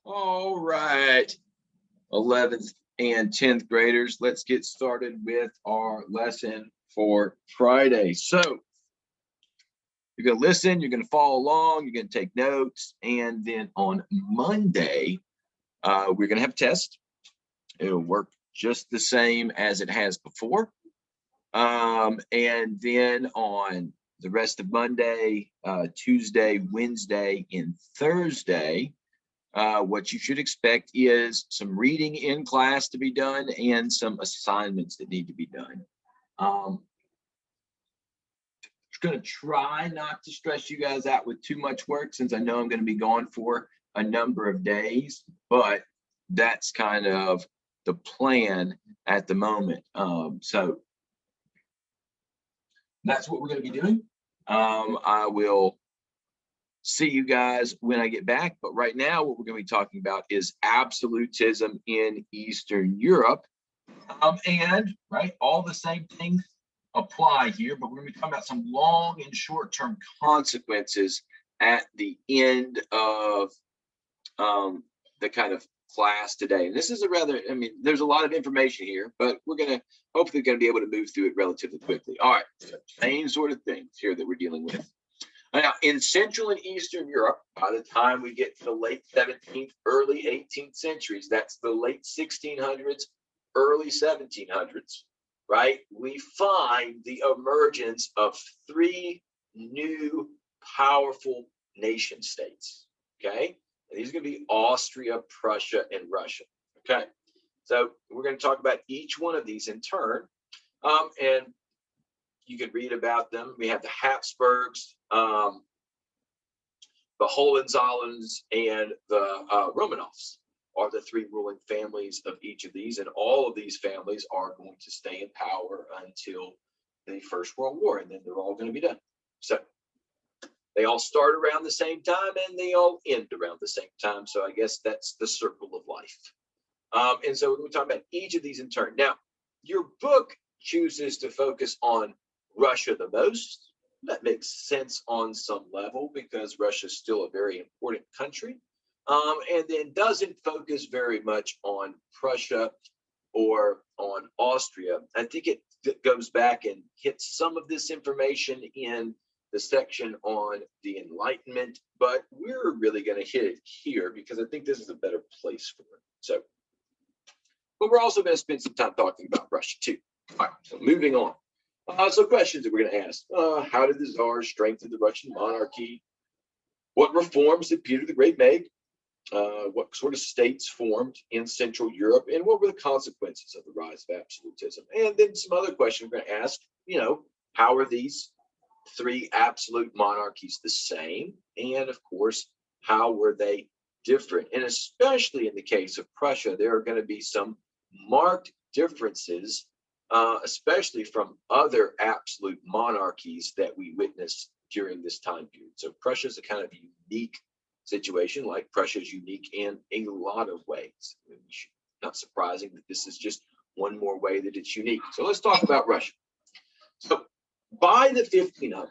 All right, 11th and 10th graders, let's get started with our lesson for Friday. So you're going to listen, you're going to follow along, you're going to take notes, and then on Monday, we're going to have a test. It'll work just the same as it has before. And then on the rest of Monday, Tuesday, Wednesday, and Thursday, what you should expect is some reading in class to be done and some assignments that need to be done. I'm going to try not to stress you guys out with too much work since I know I'm going to be gone for a number of days, but that's kind of the plan at the moment. So that's what we're going to be doing. I will see you guys when I get back. But right now, what we're going to be talking about is absolutism in Eastern Europe. And right, all the same things apply here, but we're going to be talking about some long and short-term consequences at the end of the kind of class today. And this is a rather, I mean, there's a lot of information here, but we're going to hopefully going to be able to move through it relatively quickly. All right, same sort of things here that we're dealing with. Now, in Central and Eastern Europe, by the time we get to the late 17th, early 18th centuries, that's the late 1600s, early 1700s, right? We find the emergence of three new powerful nation states, okay? And these are going to be Austria, Prussia, and Russia, okay? So we're going to talk about each one of these in turn, and you can read about them. We have the Habsburgs, the Hohenzollerns, and the Romanovs are the three ruling families of each of these, and all of these families are going to stay in power until the First World War, and then they're all going to be done. So they all start around the same time, and they all end around the same time. So I guess that's the circle of life. And so we're talking about each of these in turn. Now, your book chooses to focus on Russia the most. That makes sense on some level because Russia is still a very important country, and then doesn't focus very much on Prussia or on Austria. I think it goes back and hits some of this information in the section on the Enlightenment, but we're really going to hit it here because I think this is a better place for it. So, but we're also going to spend some time talking about Russia too. All right, so moving on. So questions that we're going to ask. How did the Tsar strengthen the Russian monarchy? What reforms did Peter the Great make? What sort of states formed in Central Europe? And what were the consequences of the rise of absolutism? And then some other questions we're going to ask, how are these three absolute monarchies the same? And of course, how were they different? And especially in the case of Prussia, there are going to be some marked differences, especially from other absolute monarchies that we witnessed during this time period. So Prussia is a kind of unique situation, like Prussia is unique in a lot of ways. Not surprising that this is just one more way that it's unique. So let's talk about Russia. So by the 1500s,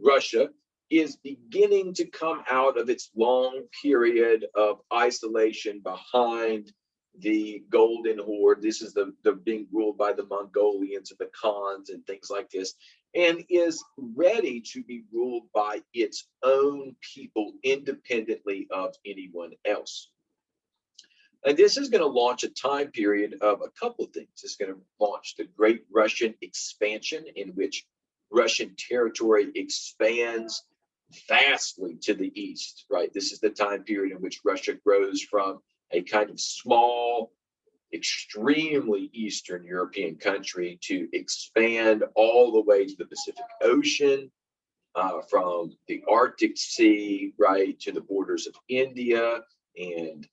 Russia is beginning to come out of its long period of isolation behind the Golden Horde. This is the being ruled by the Mongolians and the Khans and things like this, and is ready to be ruled by its own people independently of anyone else. And this is going to launch a time period of a couple of things. It's going to launch the Great Russian Expansion, in which Russian territory expands vastly to the east, right? This is the time period in which Russia grows from a kind of small, extremely Eastern European country to expand all the way to the Pacific Ocean, from the Arctic Sea, right, to the borders of India, and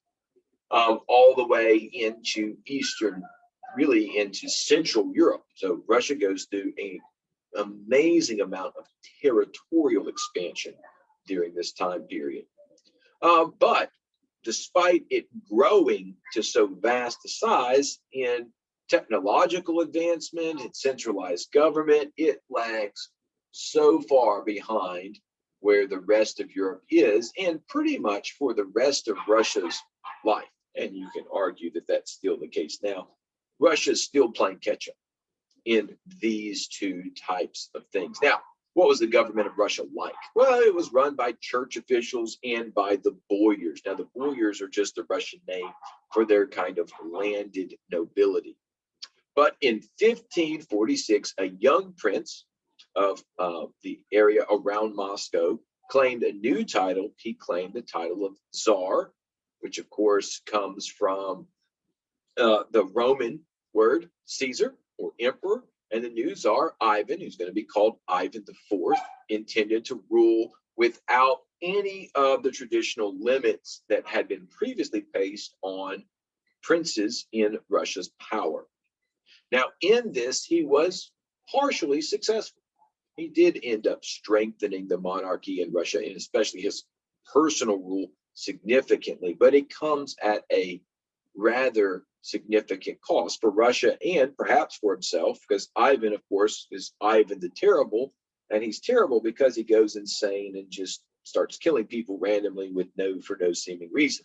all the way into Eastern, really into Central Europe. So Russia goes through an amazing amount of territorial expansion during this time period. But despite it growing to so vast a size in technological advancement and centralized government, it lags so far behind where the rest of Europe is, and pretty much for the rest of Russia's life. And you can argue that that's still the case now. Russia's still playing catch up in these two types of things. Now, what was the government of Russia like? Well, it was run by church officials and by the boyars. Now, the boyars are just the Russian name for their kind of landed nobility. But in 1546, a young prince of the area around Moscow claimed a new title. He claimed the title of Tsar, which of course comes from the Roman word Caesar or emperor, and the new Tsar, Ivan, who's going to be called Ivan IV, intended to rule without any of the traditional limits that had been previously placed on princes in Russia's power. Now, in this, he was partially successful. He did end up strengthening the monarchy in Russia, and especially his personal rule significantly, but it comes at a rather significant cost for Russia and perhaps for himself, because Ivan, of course, is Ivan the Terrible, and he's terrible because he goes insane and just starts killing people randomly with for no seeming reason.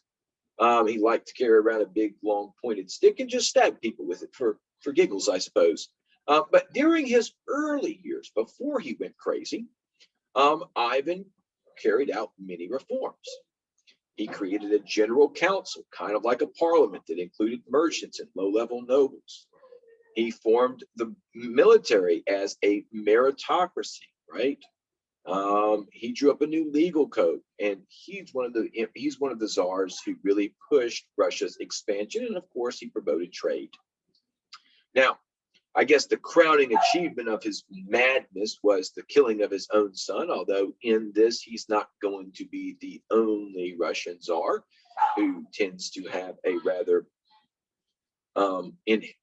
He liked to carry around a big, long, pointed stick and just stab people with it for giggles, I suppose. But during his early years, before he went crazy, Ivan carried out many reforms. He created a general council, kind of like a parliament that included merchants and low-level nobles. He formed the military as a meritocracy, right? He drew up a new legal code, and he's one of the czars who really pushed Russia's expansion, and of course, he promoted trade. Now, I guess the crowning achievement of his madness was the killing of his own son, although in this, he's not going to be the only Russian czar who tends to have a rather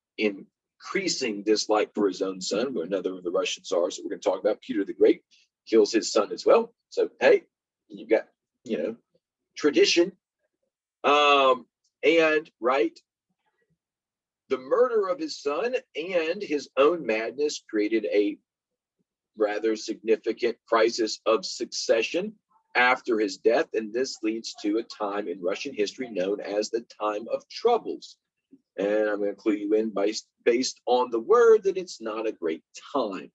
increasing dislike for his own son. Another of the Russian czars that we're going to talk about, Peter the Great, kills his son as well. So, hey, you've got, tradition. And, right, the murder of his son and his own madness created a rather significant crisis of succession after his death, and this leads to a time in Russian history known as the Time of Troubles. And I'm going to clue you in based on the word that it's not a great time.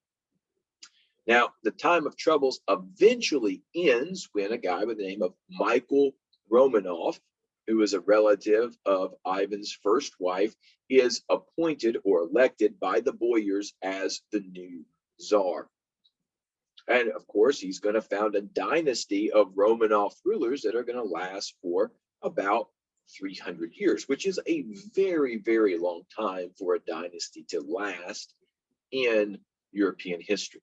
Now, the Time of Troubles eventually ends when a guy by the name of Michael Romanov, who is a relative of Ivan's first wife, is appointed or elected by the boyars as the new czar. And of course, he's going to found a dynasty of Romanov rulers that are going to last for about 300 years, which is a very, very long time for a dynasty to last in European history.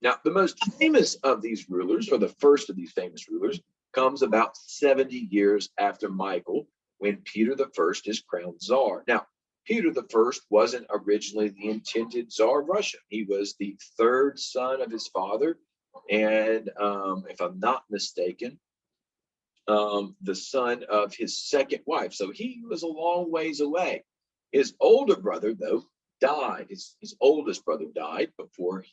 Now, the most famous of these rulers, or the first of these famous rulers, comes about 70 years after Michael, when Peter I is crowned czar. Now, Peter I wasn't originally the intended czar of Russia. He was the third son of his father, and if I'm not mistaken, the son of his second wife. So he was a long ways away. His older brother, though, died. His oldest brother died before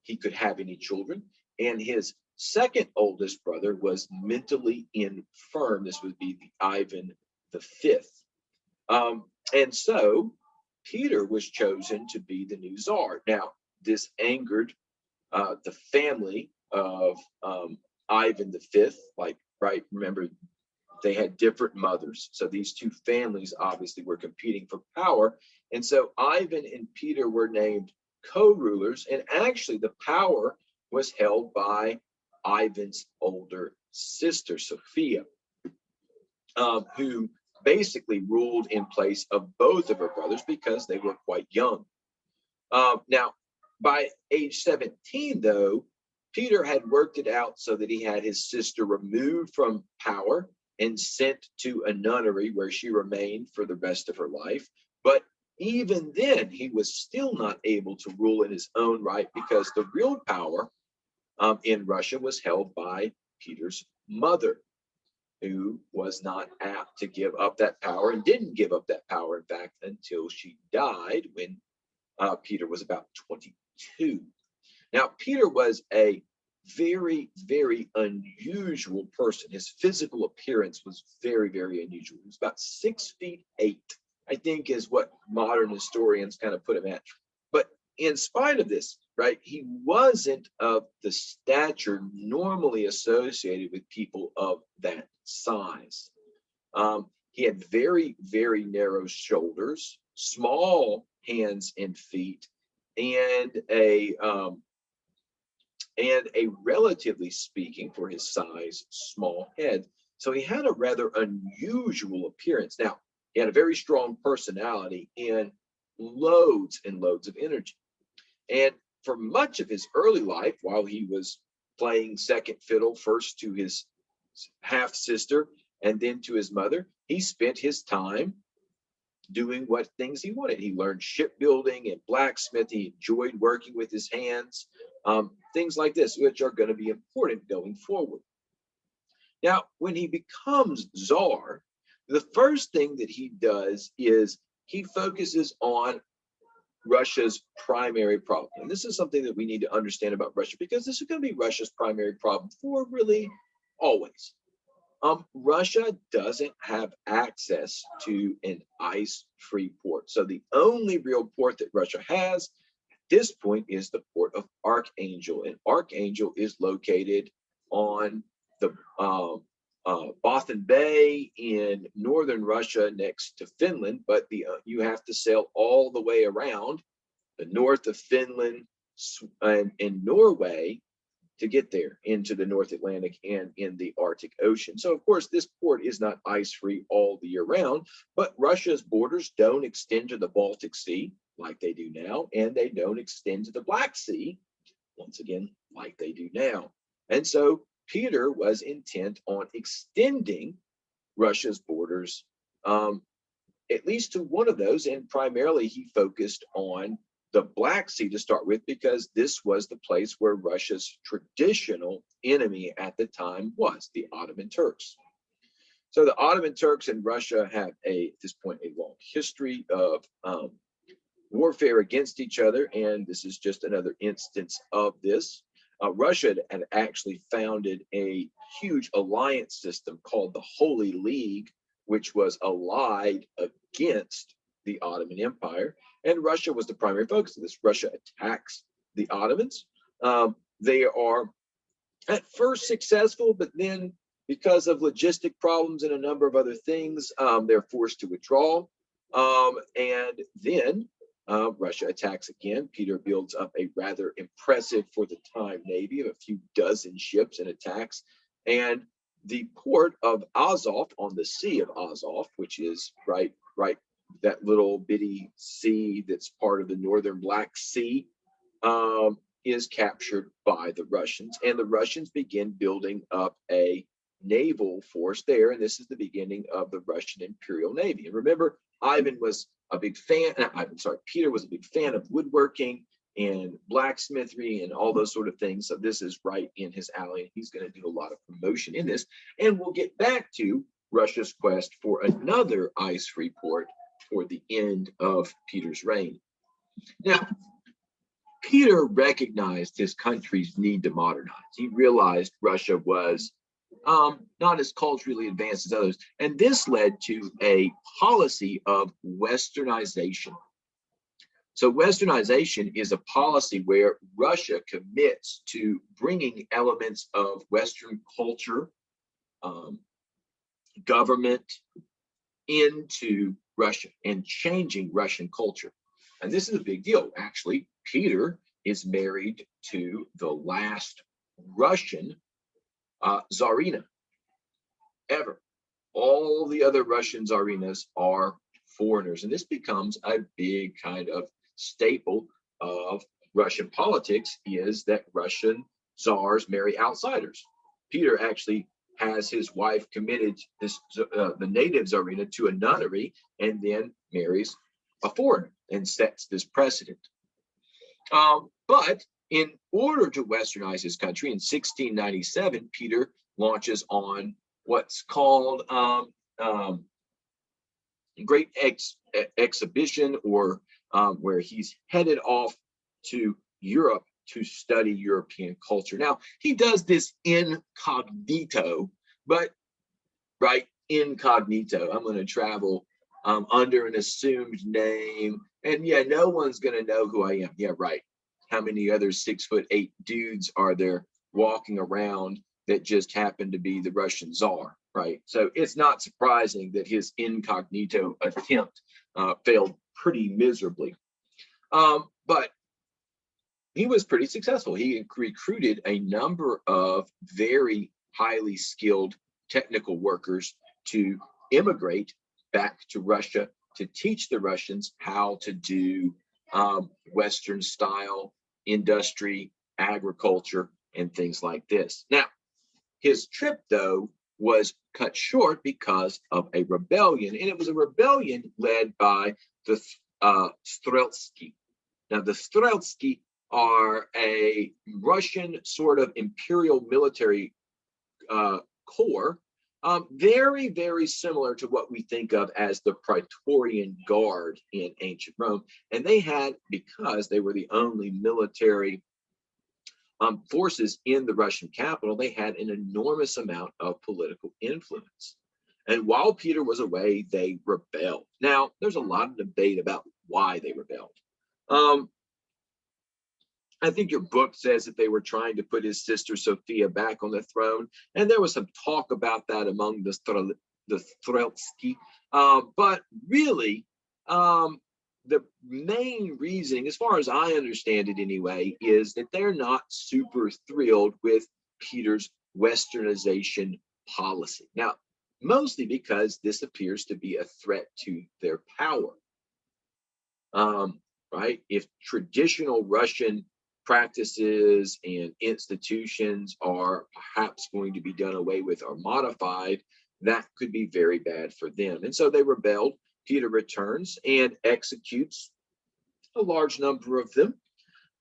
he could have any children, and his second oldest brother was mentally infirm. This would be the Ivan V. And so Peter was chosen to be the new czar. Now, this angered the family of Ivan V. Right? Remember, they had different mothers. So these two families obviously were competing for power. And so Ivan and Peter were named co-rulers. And actually, the power was held by Ivan's older sister, Sophia, who basically ruled in place of both of her brothers because they were quite young. Now, by age 17, though, Peter had worked it out so that he had his sister removed from power and sent to a nunnery where she remained for the rest of her life. But even then, he was still not able to rule in his own right because the real power in Russia was held by Peter's mother, who was not apt to give up that power and didn't give up that power, in fact, until she died when Peter was about 22. Now, Peter was a very, very unusual person. His physical appearance was very, very unusual. He was about 6'8", I think, is what modern historians kind of put him at. But in spite of this, right, he wasn't of the stature normally associated with people of that size. He had very, very narrow shoulders, small hands and feet, and a relatively speaking, for his size, small head. So he had a rather unusual appearance. Now, he had a very strong personality and loads and loads of energy. And for much of his early life, while he was playing second fiddle, first to his half sister and then to his mother, he spent his time doing what things he wanted. He learned shipbuilding and blacksmith. He enjoyed working with his hands, things like this, which are going to be important going forward. Now, when he becomes czar, the first thing that he does is he focuses on Russia's primary problem. And this is something that we need to understand about Russia, because this is going to be Russia's primary problem for really always. Russia doesn't have access to an ice-free port. So the only real port that Russia has at this point is the port of Archangel. And Archangel is located on the Bothon Bay in northern Russia next to Finland, but you have to sail all the way around the north of Finland and Norway to get there into the North Atlantic and in the Arctic Ocean. So, of course, this port is not ice-free all the year round, but Russia's borders don't extend to the Baltic Sea like they do now, and they don't extend to the Black Sea, once again, like they do now. And so Peter was intent on extending Russia's borders, at least to one of those, and primarily he focused on the Black Sea to start with, because this was the place where Russia's traditional enemy at the time was, the Ottoman Turks. So the Ottoman Turks and Russia have at this point, a long history of warfare against each other, and this is just another instance of this. Russia had actually founded a huge alliance system called the Holy League, which was allied against the Ottoman Empire. And Russia was the primary focus of this. Russia attacks the Ottomans. They are at first successful, but then because of logistic problems and a number of other things, they're forced to withdraw. And then Russia attacks again. Peter builds up a rather impressive, for the time, navy of a few dozen ships and attacks. And the port of Azov on the Sea of Azov, which is right that little bitty sea that's part of the northern Black Sea, is captured by the Russians. And the Russians begin building up a naval force there. And this is the beginning of the Russian Imperial Navy. And remember, Peter was a big fan of woodworking and blacksmithery and all those sort of things. So this is right in his alley. He's going to do a lot of promotion in this. And we'll get back to Russia's quest for another ice-free port toward the end of Peter's reign. Now, Peter recognized his country's need to modernize. He realized Russia was not as culturally advanced as others, and this led to a policy of westernization. So westernization is a policy where Russia commits to bringing elements of Western culture, government into Russia and changing Russian culture. And this is a big deal. Actually, Peter is married to the last Russian Tsarina ever. All the other Russian Tsarinas are foreigners. And this becomes a big kind of staple of Russian politics, is that Russian czars marry outsiders. Peter actually has his wife committed the native Tsarina to a nunnery and then marries a foreigner and sets this precedent. But in order to westernize his country, in 1697, Peter launches on what's called Great Exhibition, or where he's headed off to Europe to study European culture. Now, he does this incognito, but right, incognito. I'm going to travel under an assumed name, and yeah, no one's going to know who I am. Yeah, right. How many other 6'8" dudes are there walking around that just happen to be the Russian czar, right? So it's not surprising that his incognito attempt failed pretty miserably. But he was pretty successful. He recruited a number of very highly skilled technical workers to immigrate back to Russia to teach the Russians how to do Western style industry, agriculture, and things like this. Now, his trip, though, was cut short because of a rebellion, and it was a rebellion led by the Streltsky. Now, the Streltsky are a Russian sort of imperial military corps, very, very similar to what we think of as the Praetorian Guard in ancient Rome. And they had, because they were the only military forces in the Russian capital, they had an enormous amount of political influence. And while Peter was away, they rebelled. Now, there's a lot of debate about why they rebelled. I think your book says that they were trying to put his sister Sophia back on the throne, and there was some talk about that among the Streltsky. But really, the main reason, as far as I understand it anyway, is that they're not super thrilled with Peter's Westernization policy. Now, mostly because this appears to be a threat to their power. Right? If traditional Russian practices and institutions are perhaps going to be done away with or modified, that could be very bad for them. And so they rebelled. Peter returns and executes a large number of them,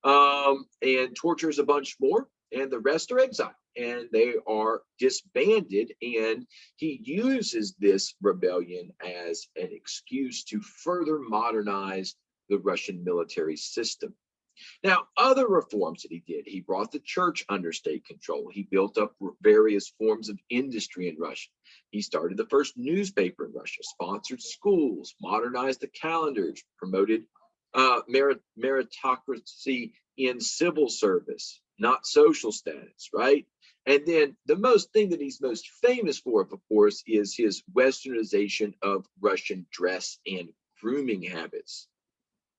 and tortures a bunch more, and the rest are exiled, and they are disbanded. And he uses this rebellion as an excuse to further modernize the Russian military system. Now, other reforms that he did, he brought the church under state control. He built up various forms of industry in Russia. He started the first newspaper in Russia, sponsored schools, modernized the calendars, promoted meritocracy in civil service, not social status, right? And then the thing that he's most famous for, of course, is his Westernization of Russian dress and grooming habits.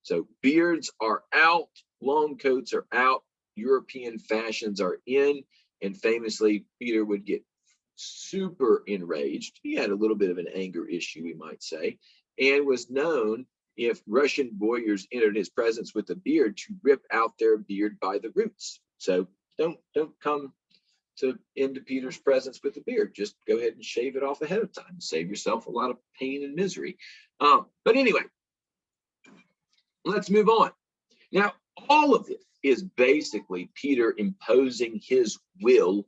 So beards are out, long coats are out, European fashions are in, and famously, Peter would get super enraged. He had a little bit of an anger issue, we might say, and was known, if Russian warriors entered his presence with a beard, to rip out their beard by the roots. So don't come into Peter's presence with a beard. Just go ahead and shave it off ahead of time. Save yourself a lot of pain and misery. But anyway, let's move on. Now, all of this is basically Peter imposing his will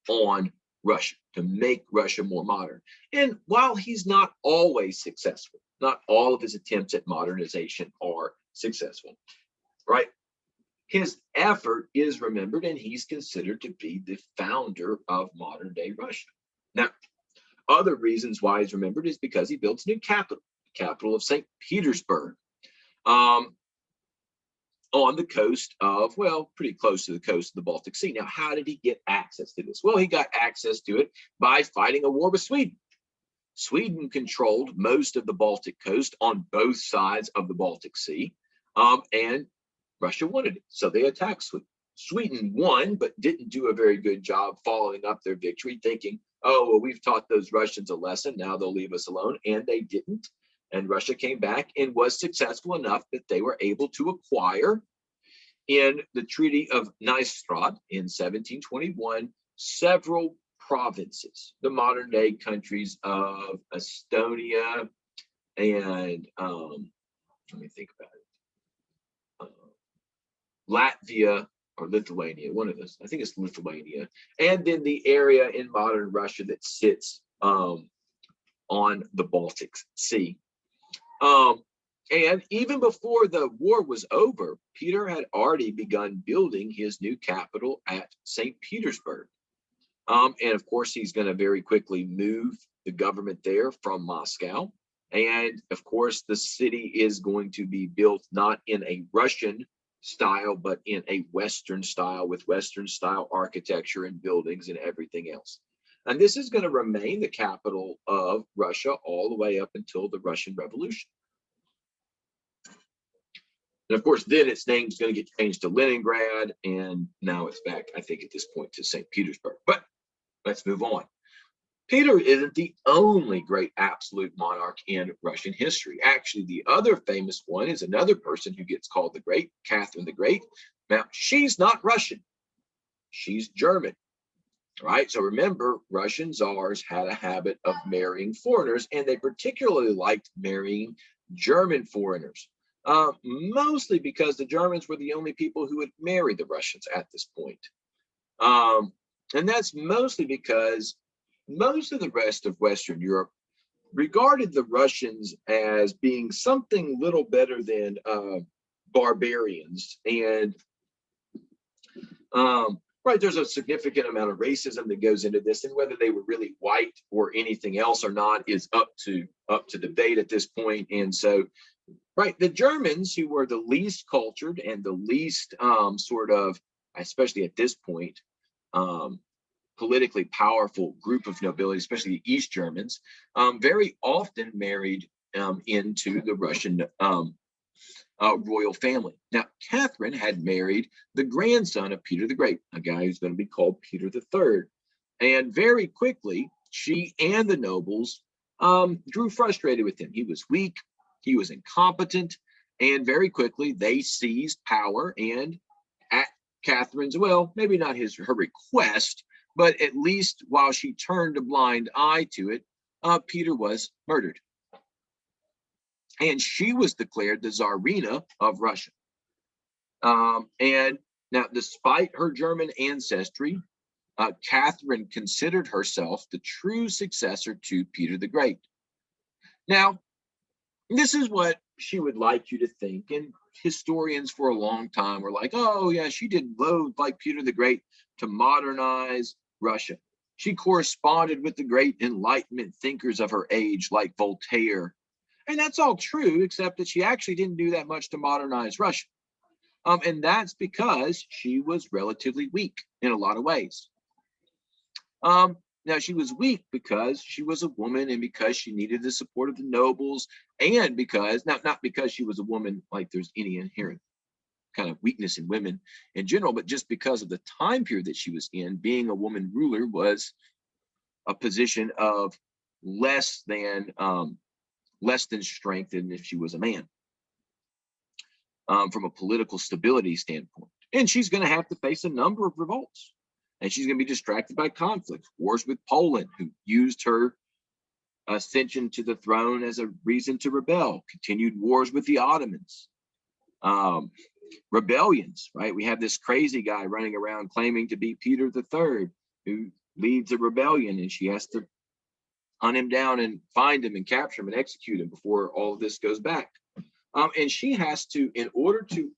on Russia to make Russia more modern. And while he's not always successful, not all of his attempts at modernization are successful, right? His effort is remembered, and he's considered to be the founder of modern day Russia. Now, other reasons why he's remembered is because he built a new capital of St. Petersburg, on the coast of, well, pretty close to the coast of the Baltic Sea. Now, how did he get access to this? Well, he got access to it by fighting a war with Sweden. Sweden controlled most of the Baltic coast on both sides of the Baltic Sea, and Russia wanted it, so they attacked Sweden. Sweden won, but didn't do a very good job following up their victory, thinking, oh, well, we've taught those Russians a lesson, now they'll leave us alone, and they didn't. And Russia came back and was successful enough that they were able to acquire, in the Treaty of Nystrad in 1721, several provinces, the modern day countries of Estonia and, let me think about it, Latvia or Lithuania, one of those, I think it's Lithuania, and then the area in modern Russia that sits on the Baltic Sea. And even before the war was over, Peter had already begun building his new capital at St. Petersburg. And of course, he's going to very quickly move the government there from Moscow. And of course, the city is going to be built not in a Russian style, but in a Western style with Western style architecture and buildings and everything else. And this is going to remain the capital of Russia all the way up until the Russian Revolution. And of course, then its name is going to get changed to Leningrad, and now it's back, I think, at this point to St. Petersburg. But let's move on. Peter isn't the only great absolute monarch in Russian history. Actually, the other famous one is another person who gets called the Great, Catherine the Great. Now, she's not Russian. She's German, right? So remember, Russian czars had a habit of marrying foreigners, and they particularly liked marrying German foreigners, mostly because the Germans were the only people who would marry the Russians at this point. And that's mostly because most of the rest of Western Europe regarded the Russians as being something little better than barbarians. And right, there's a significant amount of racism that goes into this, and whether they were really white or anything else or not is up to debate at this point. And so, right, the Germans, who were the least cultured and the least sort of, especially at this point, politically powerful group of nobility, especially the East Germans, very often married into the Russian royal family. Now, Catherine had married the grandson of Peter the Great, a guy who's going to be called Peter the Third. And very quickly, she and the nobles grew frustrated with him. He was weak, he was incompetent, and very quickly they seized power. And at Catherine's, well, maybe not her request, but at least while she turned a blind eye to it, Peter was murdered. And she was declared the Tsarina of Russia. And now, despite her German ancestry, Catherine considered herself the true successor to Peter the Great. Now, this is what she would like you to think. And historians for a long time were like, oh, yeah, she did loads like Peter the Great to modernize Russia. She corresponded with the great Enlightenment thinkers of her age, like Voltaire. And that's all true, except that she actually didn't do that much to modernize Russia. And that's because she was relatively weak in a lot of ways. Now, she was weak because she was a woman and because she needed the support of the nobles, and because, not because she was a woman like there's any inherent kind of weakness in women in general, but just because of the time period that she was in. Being a woman ruler was a position of less than strength than if she was a man, from a political stability standpoint. And she's going to have to face a number of revolts. And she's going to be distracted by conflicts, wars with Poland, who used her ascension to the throne as a reason to rebel, continued wars with the Ottomans, rebellions, right? We have this crazy guy running around claiming to be Peter the Third, who leads a rebellion, and she has to hunt him down and find him and capture him and execute him before all of this goes back. And she has to, in order to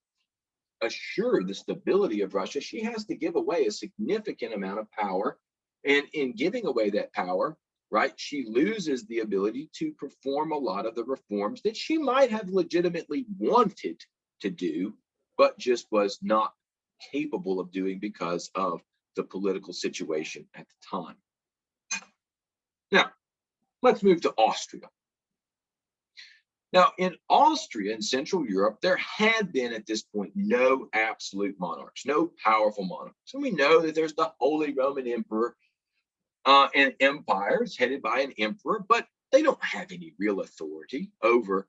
assure the stability of Russia, she has to give away a significant amount of power. And in giving away that power, right, she loses the ability to perform a lot of the reforms that she might have legitimately wanted to do, but just was not capable of doing because of the political situation at the time. Now, let's move to Austria. Now, in Austria and Central Europe, there had been at this point no absolute monarchs, no powerful monarchs. And we know that there's the Holy Roman Emperor and empires headed by an emperor, but they don't have any real authority over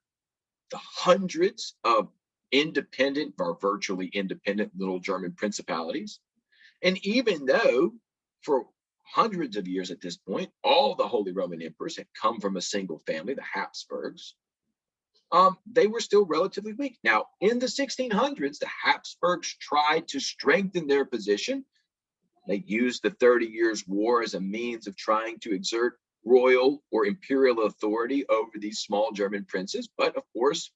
the hundreds of independent or virtually independent little German principalities. And even though for hundreds of years at this point, all the Holy Roman emperors had come from a single family, the Habsburgs, they were still relatively weak. Now, in the 1600s, the Habsburgs tried to strengthen their position. They used the 30 Years' War as a means of trying to exert royal or imperial authority over these small German princes. But of course,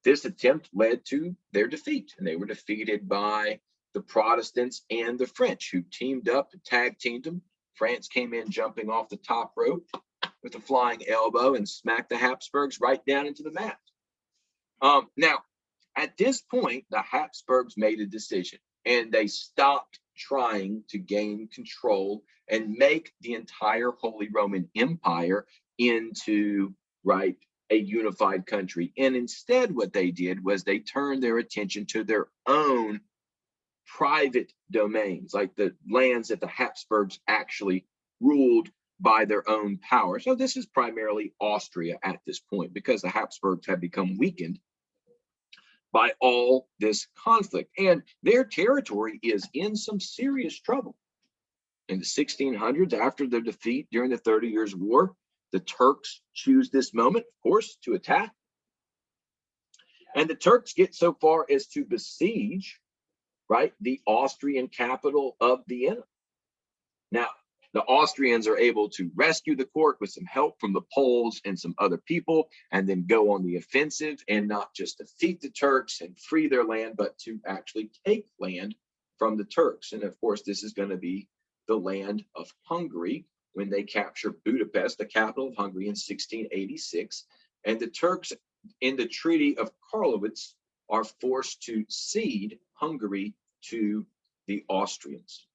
This attempt led to their defeat, and they were defeated by the Protestants and the French, who teamed up and tag teamed them. France came in jumping off the top rope with a flying elbow and smacked the Habsburgs right down into the mat. Now, at this point, the Habsburgs made a decision, and they stopped trying to gain control and make the entire Holy Roman Empire into, right, a unified country. And instead, what they did was they turned their attention to their own private domains, like the lands that the Habsburgs actually ruled by their own power. So this is primarily Austria at this point, because the Habsburgs have become weakened by all this conflict, and their territory is in some serious trouble. In the 1600s, after their defeat during the 30 Years' War, the Turks choose this moment, of course, to attack. And the Turks get so far as to besiege, right, the Austrian capital of Vienna. Now, the Austrians are able to rescue the court with some help from the Poles and some other people, and then go on the offensive and not just defeat the Turks and free their land, but to actually take land from the Turks. And of course, this is going to be the land of Hungary when they capture Budapest, the capital of Hungary, in 1686. And the Turks, in the Treaty of Karlowitz, are forced to cede Hungary to the Austrians.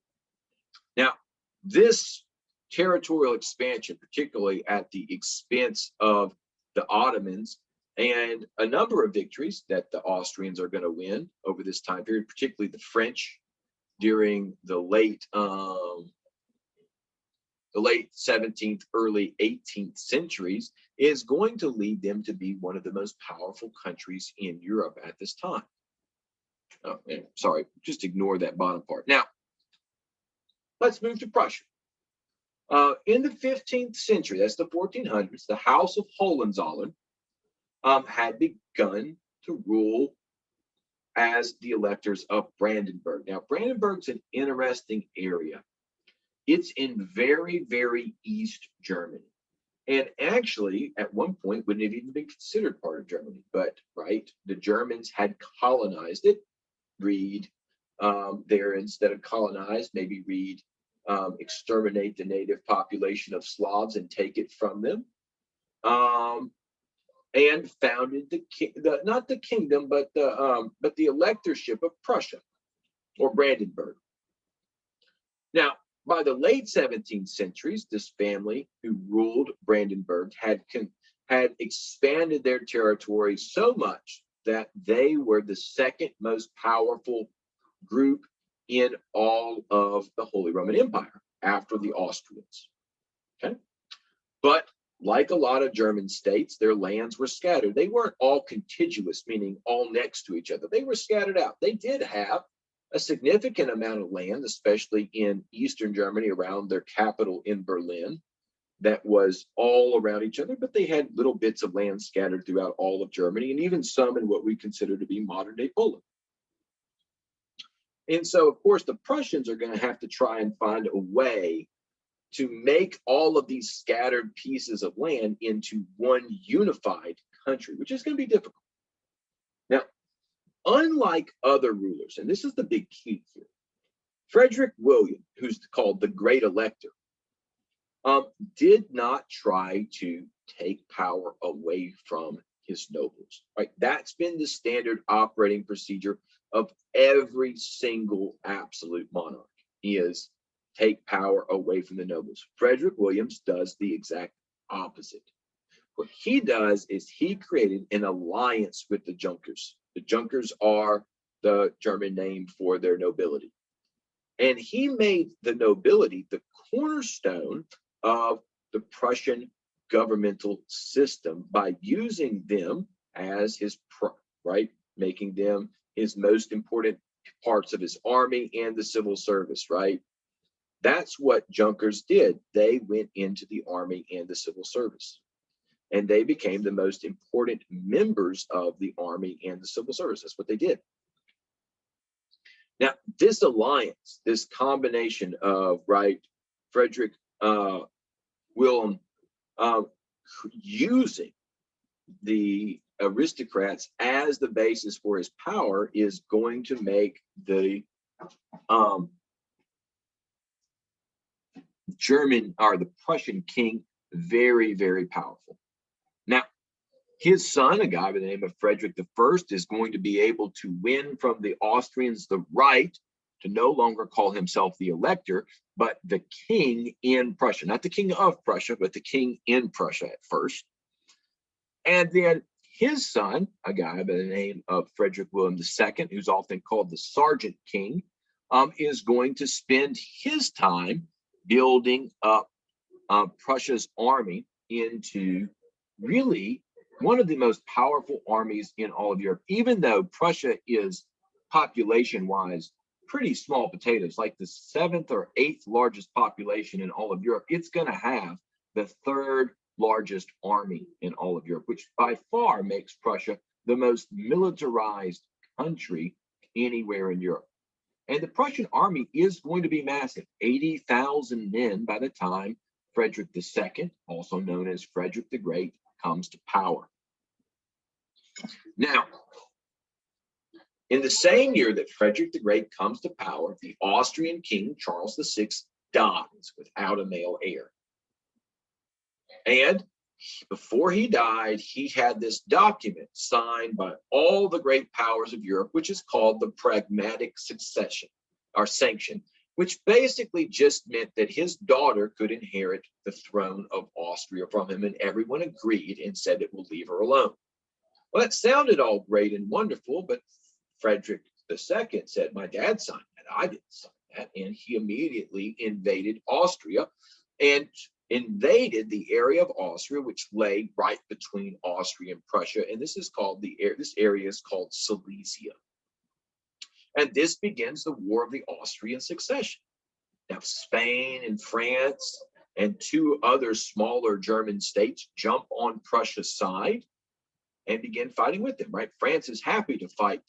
Now, this territorial expansion, particularly at the expense of the Ottomans, and a number of victories that the Austrians are going to win over this time period, particularly the French during the late 17th, early 18th centuries, is going to lead them to be one of the most powerful countries in Europe at this time. Oh, sorry, just ignore that bottom part. Now, let's move to Prussia. In the 15th century, that's the 1400s, the House of Hohenzollern had begun to rule as the electors of Brandenburg. Now, Brandenburg's an interesting area. It's in very, very East Germany. And actually, at one point, wouldn't have even been considered part of Germany. But, right, the Germans had colonized it. Read there, instead of colonize, maybe read exterminate the native population of Slavs and take it from them. And founded not the kingdom, but the electorship of Prussia, or Brandenburg. Now, by the late 17th centuries, this family who ruled Brandenburg had expanded their territory so much that they were the second most powerful group in all of the Holy Roman Empire after the Austrians. Okay, but like a lot of German states, their lands were scattered. They weren't all contiguous, meaning all next to each other. They were scattered out. They did have a significant amount of land, especially in Eastern Germany around their capital in Berlin, that was all around each other, but they had little bits of land scattered throughout all of Germany, and even some in what we consider to be modern-day Poland. And so, of course, the Prussians are going to have to try and find a way to make all of these scattered pieces of land into one unified country, which is going to be difficult. Now, unlike other rulers, and this is the big key here, Frederick William, who's called the Great Elector, did not try to take power away from his nobles. Right? That's been the standard operating procedure of every single absolute monarch, is take power away from the nobles. Frederick Williams does the exact opposite. What he does is he created an alliance with the Junkers. The Junkers are the German name for their nobility. And he made the nobility the cornerstone of the Prussian governmental system by using them as his, right, making them his most important parts of his army and the civil service, right? That's what Junkers did. They went into the army and the civil service, and they became the most important members of the army and the civil service. That's what they did. Now, this alliance, this combination of, right, Frederick William using the aristocrats as the basis for his power is going to make the German or the Prussian king very, very powerful. Now, his son, a guy by the name of Frederick I, is going to be able to win from the Austrians the right to no longer call himself the elector, but the king in Prussia. Not the king of Prussia, but the king in Prussia at first. And then his son, a guy by the name of Frederick William II, who's often called the Sergeant King, is going to spend his time building up Prussia's army into really one of the most powerful armies in all of Europe. Even though Prussia is population-wise pretty small potatoes, like the 7th or 8th largest population in all of Europe, it's going to have the 3rd largest army in all of Europe, which by far makes Prussia the most militarized country anywhere in Europe. And the Prussian army is going to be massive, 80,000 men by the time Frederick II, also known as Frederick the Great, comes to power. Now, in the same year that Frederick the Great comes to power, the Austrian king, Charles VI, dies without a male heir. And before he died, he had this document signed by all the great powers of Europe, which is called the Pragmatic Succession, or Sanction, which basically just meant that his daughter could inherit the throne of Austria from him, and everyone agreed and said it will leave her alone. Well, that sounded all great and wonderful, but Frederick II said, my dad signed that, I didn't sign that, and he immediately invaded Austria and invaded the area of Austria, which lay right between Austria and Prussia, and this area is called Silesia. And this begins the War of the Austrian Succession. Now, Spain and France and 2 other smaller German states jump on Prussia's side and begin fighting with them, right? France is happy to fight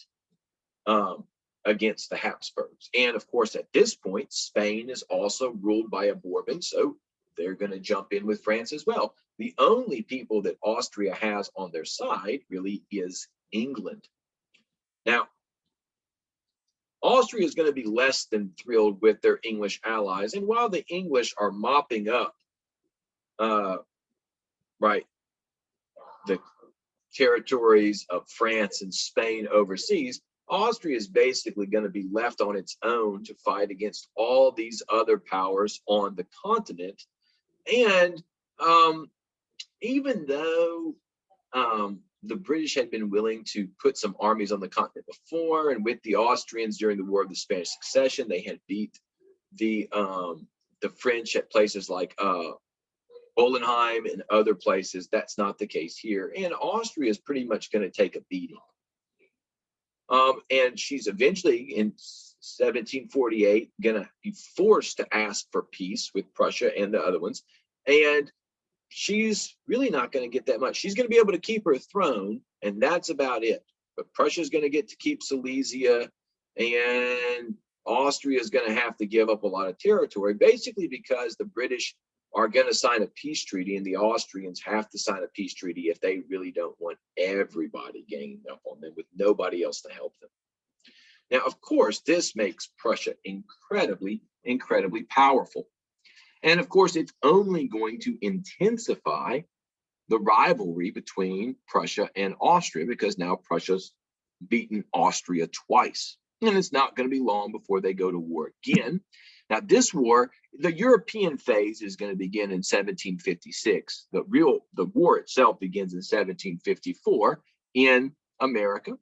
against the Habsburgs. And of course, at this point, Spain is also ruled by a Bourbon, so they're going to jump in with France as well. The only people that Austria has on their side really is England. Now, Austria is going to be less than thrilled with their English allies. And while the English are mopping up, the territories of France and Spain overseas, Austria is basically going to be left on its own to fight against all these other powers on the continent. And even though the British had been willing to put some armies on the continent before, and with the Austrians during the War of the Spanish Succession, they had beat the French at places like Bolenheim and other places. That's not the case here. And Austria is pretty much going to take a beating. And she's eventually in 1748 going to be forced to ask for peace with Prussia and the other ones. And she's really not going to get that much. She's going to be able to keep her throne, and that's about it. But Prussia's going to get to keep Silesia, and Austria is going to have to give up a lot of territory, basically because the British are going to sign a peace treaty, and the Austrians have to sign a peace treaty if they really don't want everybody ganging up on them with nobody else to help them. Now, of course, this makes Prussia incredibly, incredibly powerful. And of course, it's only going to intensify the rivalry between Prussia and Austria, because now Prussia's beaten Austria twice. And it's not going to be long before they go to war again. Now, this war, the European phase is going to begin in 1756. The war itself begins in 1754 in America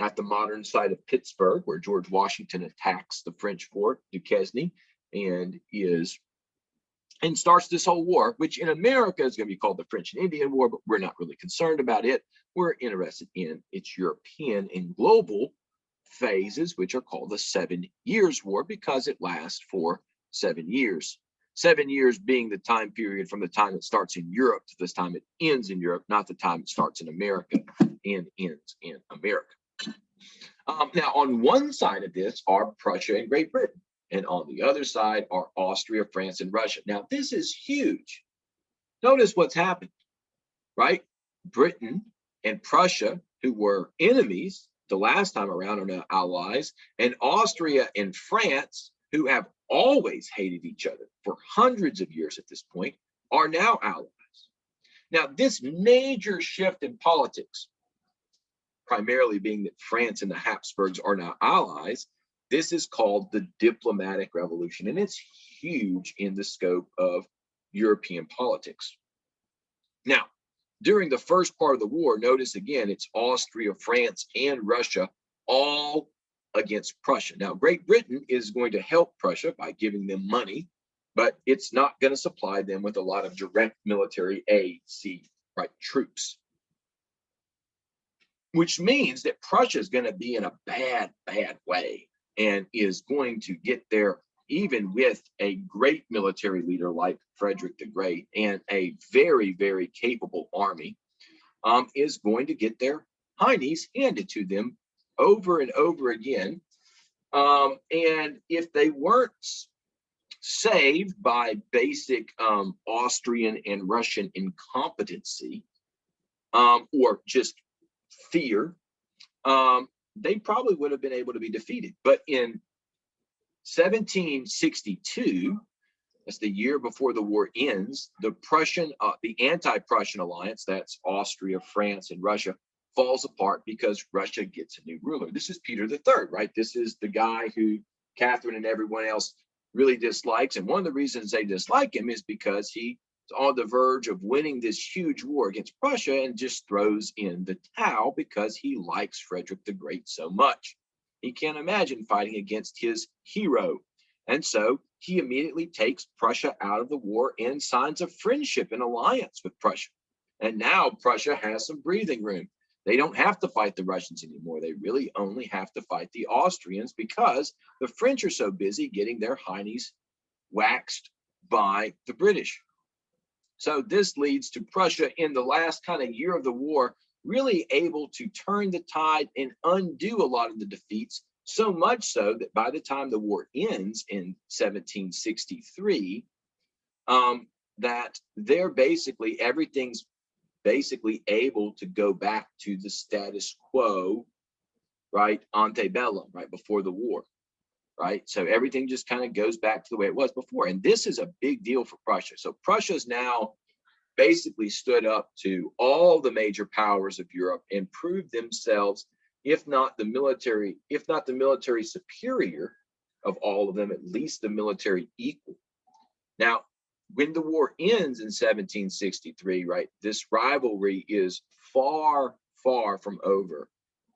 at the modern site of Pittsburgh, where George Washington attacks the French fort, Duquesne, and starts this whole war, which in America is going to be called the French and Indian War, but we're not really concerned about it. We're interested in its European and global phases, which are called the 7 Years' War, because it lasts for 7 years. 7 years being the time period from the time it starts in Europe to this time it ends in Europe, not the time it starts in America and ends in America. Now, on one side of this are Prussia and Great Britain, and on the other side are Austria, France, and Russia. Now, this is huge. Notice what's happened, right? Britain and Prussia, who were enemies the last time around, are now allies, and Austria and France, who have always hated each other for hundreds of years at this point, are now allies. Now, this major shift in politics, primarily being that France and the Habsburgs are now allies, this is called the diplomatic revolution, and it's huge in the scope of European politics. Now, during the first part of the war, notice again, it's Austria, France, and Russia all against Prussia. Now, Great Britain is going to help Prussia by giving them money, but it's not going to supply them with a lot of direct military aid, right, troops. Which means that Prussia is going to be in a bad way and is going to get there even with a great military leader like Frederick the Great and a very capable army, is going to get their heinies handed to them over and over again. And if they weren't saved by basic Austrian and Russian incompetency, or just fear, they probably would have been able to be defeated. But in 1762, that's the year before the war ends, the anti-Prussian alliance, that's Austria, France, and Russia, falls apart because Russia gets a new ruler. This is Peter III, right? This is the guy who Catherine and everyone else really dislikes. And one of the reasons they dislike him is because he's on the verge of winning this huge war against Prussia and just throws in the towel because he likes Frederick the Great so much. He can't imagine fighting against his hero. And so he immediately takes Prussia out of the war and signs a friendship and alliance with Prussia. And now Prussia has some breathing room. They don't have to fight the Russians anymore. They really only have to fight the Austrians because the French are so busy getting their heinies waxed by the British. So this leads to Prussia in the last kind of year of the war really able to turn the tide and undo a lot of the defeats, so much so that by the time the war ends in 1763, that they're everything's basically able to go back to the status quo, right, antebellum, right, before the war, right? So everything just kind of goes back to the way it was before. And this is a big deal for Prussia. So Prussia's now basically stood up to all the major powers of Europe and proved themselves, if not the military superior of all of them, at least the military equal. Now, when the war ends in 1763, right, this rivalry is far from over,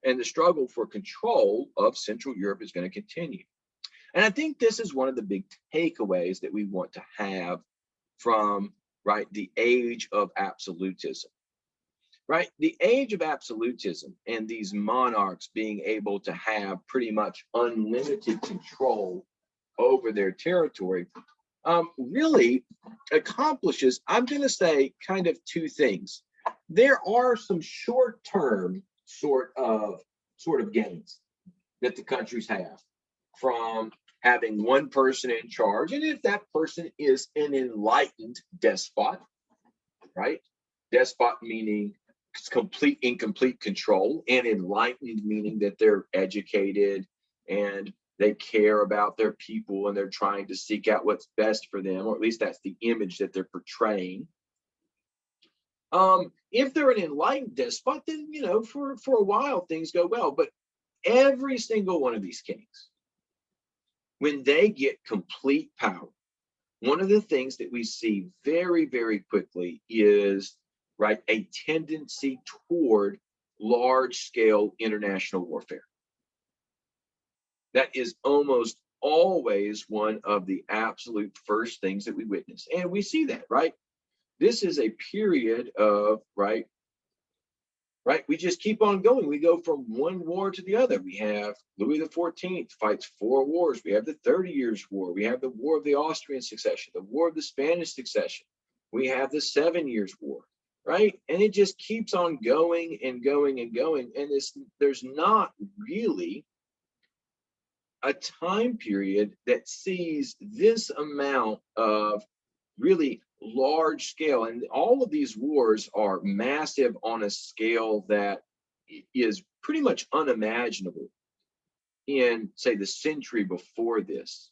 and the struggle for control of Central Europe is going to continue. And I think this is one of the big takeaways that we want to have from, right, the age of absolutism, right? The age of absolutism and these monarchs being able to have pretty much unlimited control over their territory really accomplishes, I'm going to say, kind of two things. There are some short-term sort of gains that the countries have from having one person in charge, and if that person is an enlightened despot, right? Despot meaning incomplete control, and enlightened meaning that they're educated and they care about their people and they're trying to seek out what's best for them, or at least that's the image that they're portraying. If they're an enlightened despot, then, you know, for a while things go well. But every single one of these kings, when they get complete power, one of the things that we see very quickly is, right, a tendency toward large-scale international warfare. That is almost always one of the absolute first things that we witness. And we see that, right? This is a period of, right, we just keep on going. We go from one war to the other. We have Louis XIV fights 4 wars. We have the 30 Years' War. We have the War of the Austrian Succession, the War of the Spanish Succession. We have the 7 Years' War, right? And it just keeps on going and going and going. And there's not really a time period that sees this amount of really large scale, and all of these wars are massive on a scale that is pretty much unimaginable in, say, the century before this.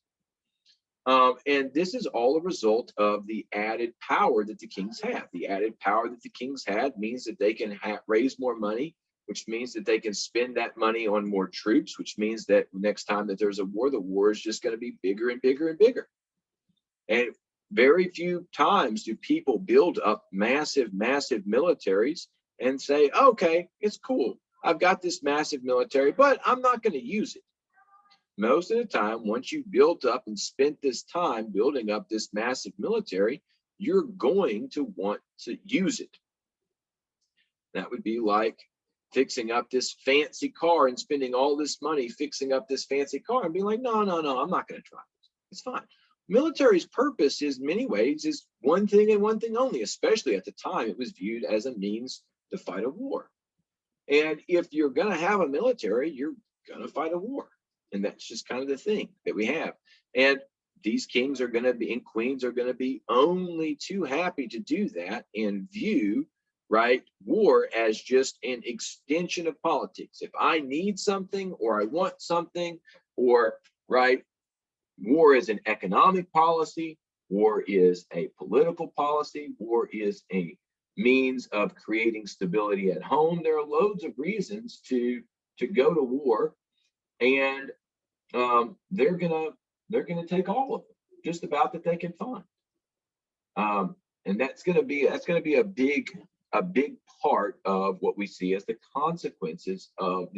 And this is all a result of the added power that the kings have. The added power that the kings had means that they can raise more money, which means that they can spend that money on more troops, which means that next time that there's a war, the war is just going to be bigger and bigger and bigger. And very few times do people build up massive, massive militaries and say, okay, it's cool. I've got this massive military, but I'm not going to use it. Most of the time, once you've built up and spent this time building up this massive military, you're going to want to use it. That would be like fixing up this fancy car and spending all this money fixing up this fancy car and being like, no, no, no, I'm not going to try this. It's fine. Military's purpose is, in many ways, is one thing and one thing only, especially at the time it was viewed as a means to fight a war. And if you're going to have a military, you're going to fight a war. And that's just kind of the thing that we have. And these kings are going to be, and queens are going to be only too happy to do that and view, right, war as just an extension of politics. If I need something or I want something, or, right, war is an economic policy, war is a political policy, war is a means of creating stability at home. There are loads of reasons to go to war. And they're gonna take all of them, just about, that they can find, and that's gonna be a big part of what we see as the consequences of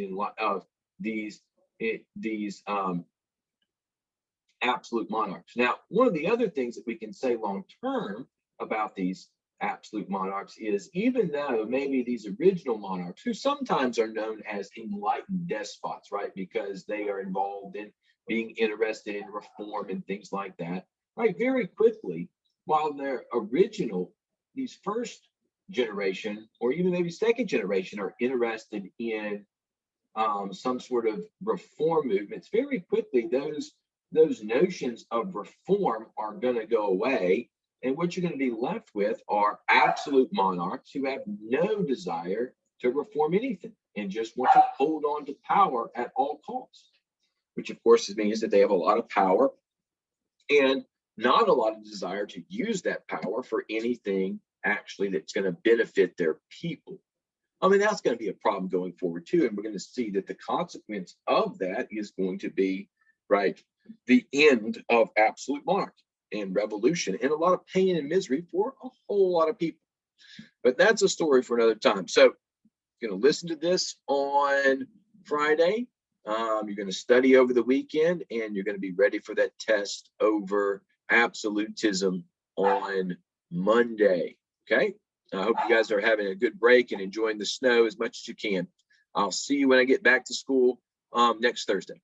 these absolute monarchs. Now, one of the other things that we can say long term about these absolute monarchs is, even though maybe these original monarchs, who sometimes are known as enlightened despots, right, because they are involved in being interested in reform and things like that, right, very quickly, while they're original, these first generation or even maybe second generation are interested in some sort of reform movements, very quickly those notions of reform are going to go away. And what you're going to be left with are absolute monarchs who have no desire to reform anything and just want to hold on to power at all costs, which of course means that they have a lot of power and not a lot of desire to use that power for anything actually that's going to benefit their people. I mean, that's going to be a problem going forward too. And we're going to see that the consequence of that is going to be, right, the end of absolute monarchy and revolution and a lot of pain and misery for a whole lot of people. But that's a story for another time. So you're going to listen to this on Friday. You're going to study over the weekend, and you're going to be ready for that test over absolutism on Monday. Okay. I hope you guys are having a good break and enjoying the snow as much as you can. I'll see you when I get back to school next Thursday.